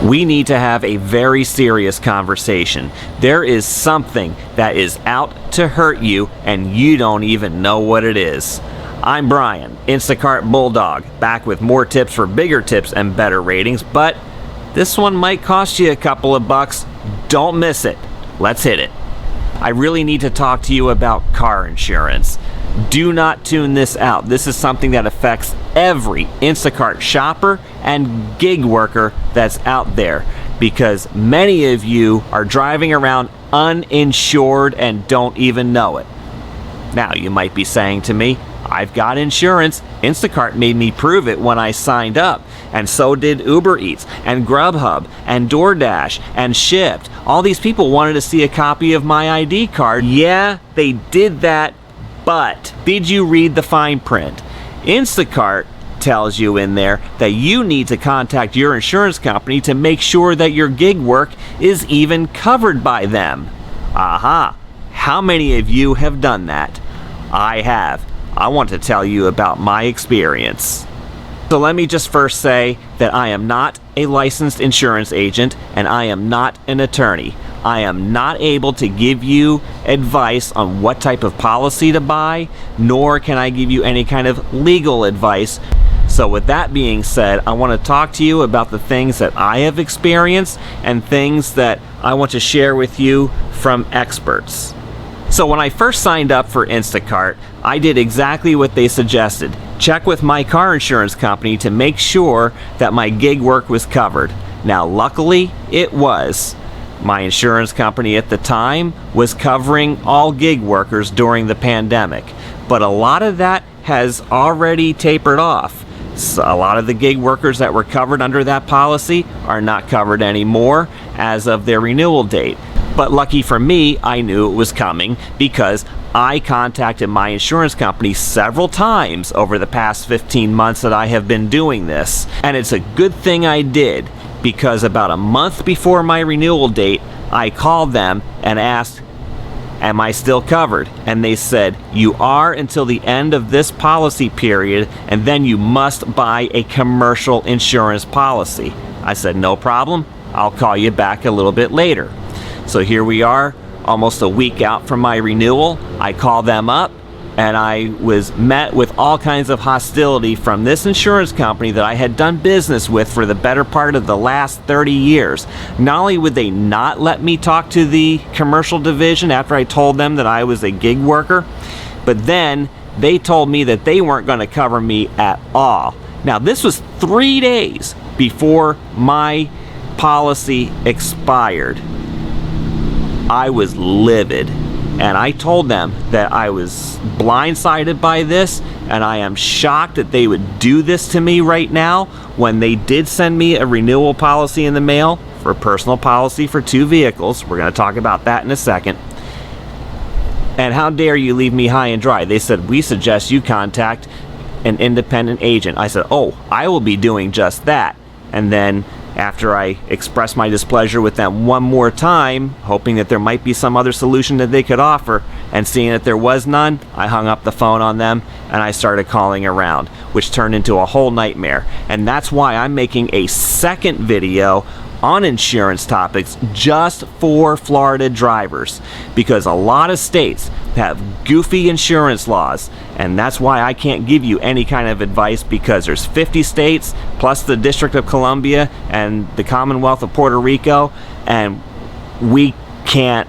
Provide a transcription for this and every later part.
We need to have a very serious conversation. There is something that is out to hurt you and you don't even know what it is. I'm Brian, Instacart Bulldog, back with more tips for bigger tips and better ratings, but this one might cost you a couple of bucks. Don't miss it. Let's hit it. I really need to talk to you about car insurance. Do not tune this out. This is something that affects every Instacart shopper and gig worker that's out there, because many of you are driving around uninsured and don't even know it. Now, you might be saying to me, I've got insurance. Instacart made me prove it when I signed up. And so did Uber Eats and Grubhub and DoorDash and Shipt. All these people wanted to see a copy of my ID card. Yeah, they did that, but did you read the fine print? Instacart tells you in there that you need to contact your insurance company to make sure that your gig work is even covered by them. Aha! How many of you have done that? I have. I want to tell you about my experience. So let me just first say that I am not a licensed insurance agent and I am not an attorney. I am not able to give you advice on what type of policy to buy, nor can I give you any kind of legal advice. So with that being said, I want to talk to you about the things that I have experienced and things that I want to share with you from experts. So when I first signed up for Instacart, I did exactly what they suggested. Check with my car insurance company to make sure that my gig work was covered. Now, luckily, it was. My insurance company at the time was covering all gig workers during the pandemic, but a lot of that has already tapered off. So a lot of the gig workers that were covered under that policy are not covered anymore as of their renewal date. But lucky for me, I knew it was coming because I contacted my insurance company several times over the past 15 months that I have been doing this. And it's a good thing I did, because about a month before my renewal date, I called them and asked, am I still covered? And they said, you are until the end of this policy period, and then you must buy a commercial insurance policy. I said, no problem. I'll call you back a little bit later. So here we are, almost a week out from my renewal. I call them up and I was met with all kinds of hostility from this insurance company that I had done business with for the better part of the last 30 years. Not only would they not let me talk to the commercial division after I told them that I was a gig worker, but then they told me that they weren't going to cover me at all. Now, this was 3 days before my policy expired. I was livid, and I told them that I was blindsided by this, and I am shocked that they would do this to me right now when they did send me a renewal policy in the mail for a personal policy for 2 vehicles. We're going to talk about that in a second. And how dare you leave me high and dry? They said, we suggest you contact an independent agent. I said, oh, I will be doing just that. And then after I expressed my displeasure with them one more time, hoping that there might be some other solution that they could offer, and seeing that there was none, I hung up the phone on them and I started calling around, which turned into a whole nightmare. And that's why I'm making a second video on insurance topics just for Florida drivers, because a lot of states have goofy insurance laws, and that's why I can't give you any kind of advice, because there's 50 states plus the District of Columbia and the Commonwealth of Puerto Rico, and we can't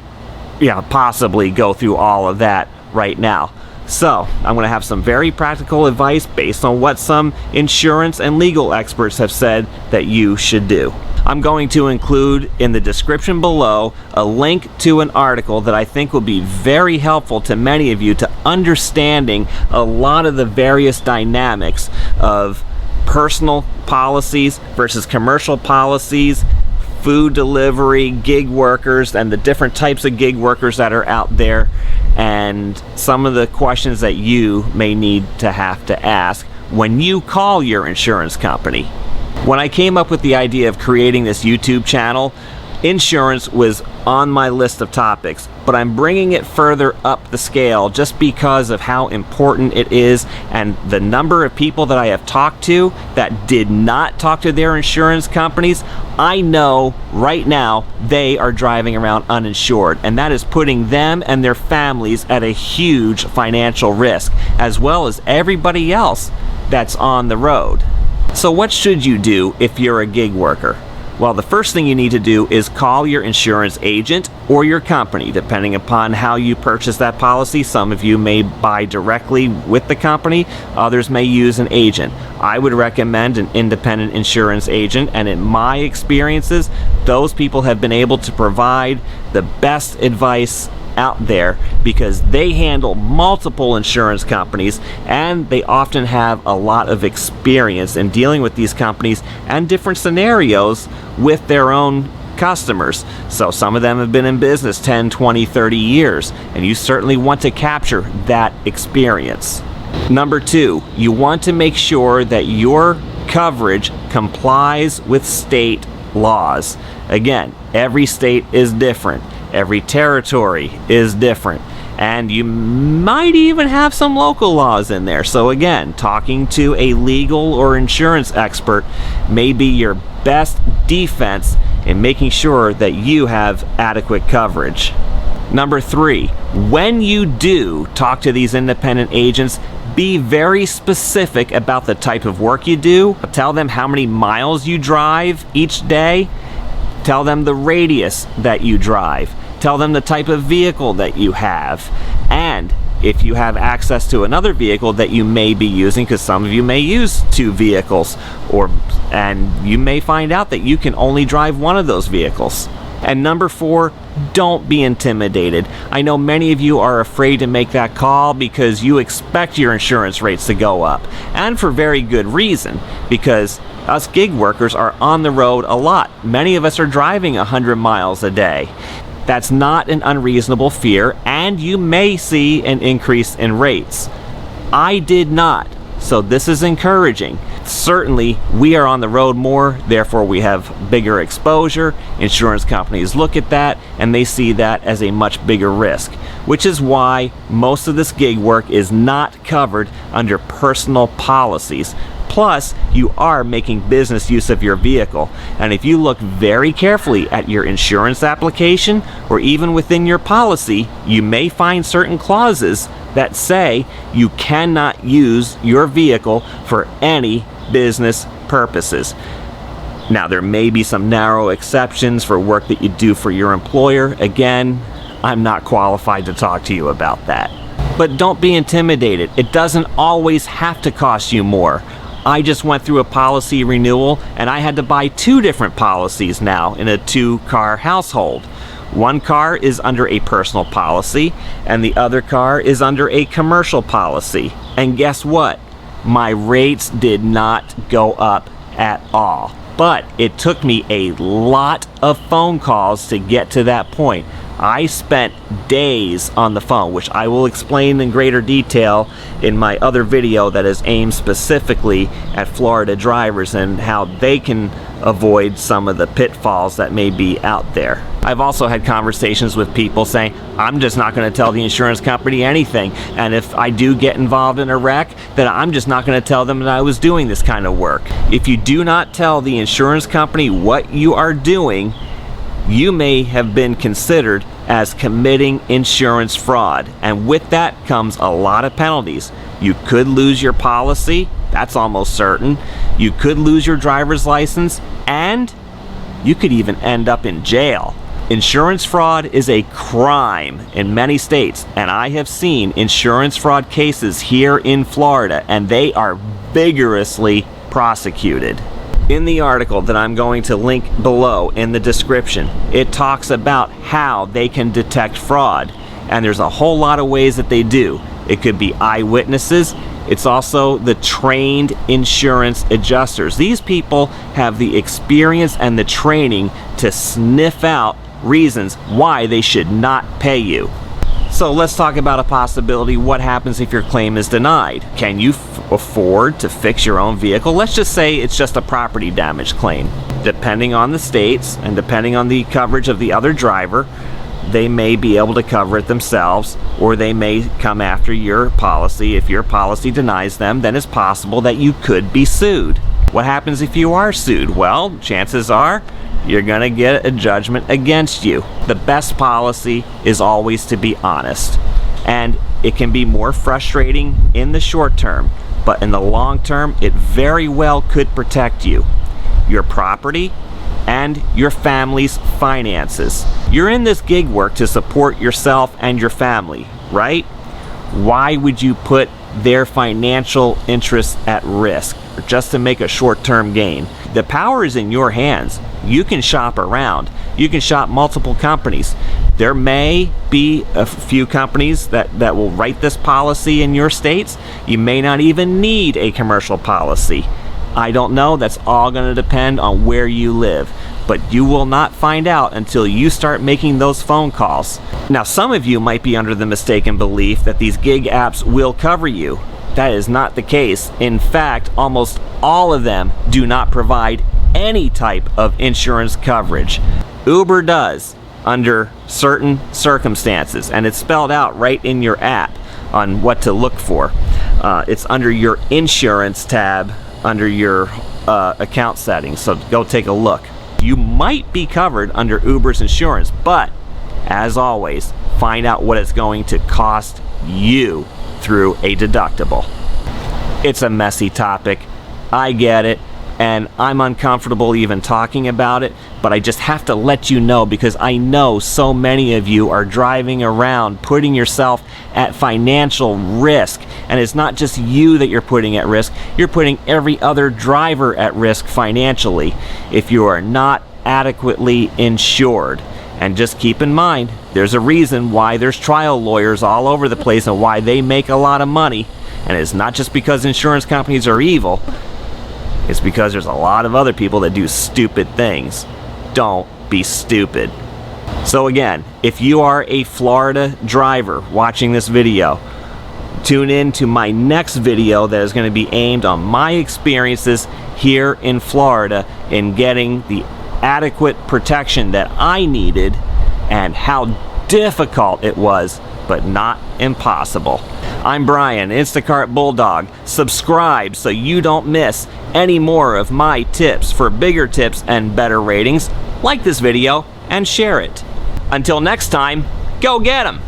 possibly go through all of that right now. So I'm going to have some very practical advice based on what some insurance and legal experts have said that you should do. I'm going to include in the description below a link to an article that I think will be very helpful to many of you to understanding a lot of the various dynamics of personal policies versus commercial policies, food delivery, gig workers, and the different types of gig workers that are out there, and some of the questions that you may need to have to ask when you call your insurance company. When I came up with the idea of creating this YouTube channel, Insurance was on my list of topics, but I'm bringing it further up the scale just because of how important it is and the number of people that I have talked to that did not talk to their insurance companies. I know right now they are driving around uninsured, and that is putting them and their families at a huge financial risk, as well as everybody else that's on the road. So what should you do if you're a gig worker? Well, the first thing you need to do is call your insurance agent or your company, depending upon how you purchase that policy. Some of you may buy directly with the company, others may use an agent. I would recommend an independent insurance agent, and in my experiences, those people have been able to provide the best advice out there because they handle multiple insurance companies and they often have a lot of experience in dealing with these companies and different scenarios with their own customers. So some of them have been in business 10, 20, 30 years, and you certainly want to capture that experience. Number 2, you want to make sure that your coverage complies with state laws. Again, every state is different. Every territory is different, and you might even have some local laws in there. So again, talking to a legal or insurance expert may be your best defense in making sure that you have adequate coverage. Number 3, when you do talk to these independent agents, be very specific about the type of work you do. Tell them how many miles you drive each day. Tell them the radius that you drive. Tell them the type of vehicle that you have. And if you have access to another vehicle that you may be using, because some of you may use 2 vehicles, and you may find out that you can only drive one of those vehicles. And number 4, don't be intimidated. I know many of you are afraid to make that call because you expect your insurance rates to go up, and for very good reason, because us gig workers are on the road a lot. Many of us are driving 100 miles a day. That's not an unreasonable fear, and you may see an increase in rates. I did not, so this is encouraging. Certainly, we are on the road more, therefore we have bigger exposure. Insurance companies look at that, and they see that as a much bigger risk, which is why most of this gig work is not covered under personal policies. Plus, you are making business use of your vehicle. And if you look very carefully at your insurance application or even within your policy, you may find certain clauses that say you cannot use your vehicle for any business purposes. Now, there may be some narrow exceptions for work that you do for your employer. Again, I'm not qualified to talk to you about that. But don't be intimidated. It doesn't always have to cost you more. I just went through a policy renewal and I had to buy 2 different policies now in a 2-car household. One car is under a personal policy and the other car is under a commercial policy. And guess what? My rates did not go up at all. But it took me a lot of phone calls to get to that point. I spent days on the phone, which I will explain in greater detail in my other video that is aimed specifically at Florida drivers and how they can avoid some of the pitfalls that may be out there. I've also had conversations with people saying, I'm just not going to tell the insurance company anything, and if I do get involved in a wreck, then I'm just not going to tell them that I was doing this kind of work. If you do not tell the insurance company what you are doing, you may have been considered as committing insurance fraud, and with that comes a lot of penalties. You could lose your policy, that's almost certain. You could lose your driver's license, and you could even end up in jail. Insurance fraud is a crime in many states, and I have seen insurance fraud cases here in Florida, and they are vigorously prosecuted. In the article that I'm going to link below in the description, it talks about how they can detect fraud, and there's a whole lot of ways that they do. It could be eyewitnesses. It's also the trained insurance adjusters. These people have the experience and the training to sniff out reasons why they should not pay you. So let's talk about a possibility. What happens if your claim is denied? Can you afford to fix your own vehicle? Let's just say it's just a property damage claim. depending on the states and depending on the coverage of the other driver, they may be able to cover it themselves, or they may come after your policy. If your policy denies them, then it's possible that you could be sued. What happens if you are sued? Well, chances are you're gonna get a judgment against you. The best policy is always to be honest, and it can be more frustrating in the short term, but in the long term, it very well could protect you, your property, and your family's finances. You're in this gig work to support yourself and your family, right? Why would you put their financial interests at risk just to make a short-term gain? The power is in your hands. You can shop around. You can shop multiple companies. There may be a few companies that will write this policy in your states. You may not even need a commercial policy. I don't know. That's all going to depend on where you live. But you will not find out until you start making those phone calls. Now, some of you might be under the mistaken belief that these gig apps will cover you. That is not the case. In fact, almost all of them do not provide any type of insurance coverage. Uber does under certain circumstances, and it's spelled out right in your app on what to look for. It's under your insurance tab under your account settings, so go take a look. You might be covered under Uber's insurance, but as always, find out what it's going to cost you through a deductible. It's a messy topic, I get it, and I'm uncomfortable even talking about it, but I just have to let you know because I know so many of you are driving around putting yourself at financial risk, and it's not just you that you're putting at risk, you're putting every other driver at risk financially if you are not adequately insured. And just keep in mind, there's a reason why there's trial lawyers all over the place and why they make a lot of money, and it's not just because insurance companies are evil. It's because there's a lot of other people that do stupid things. Don't be stupid. So again, if you are a Florida driver watching this video, tune in to my next video that is going to be aimed on my experiences here in Florida in getting the adequate protection that I needed and how difficult it was, but not impossible. I'm Brian, Instacart Bulldog. Subscribe so you don't miss any more of my tips for bigger tips and better ratings. Like this video and share it. Until next time, go get 'em!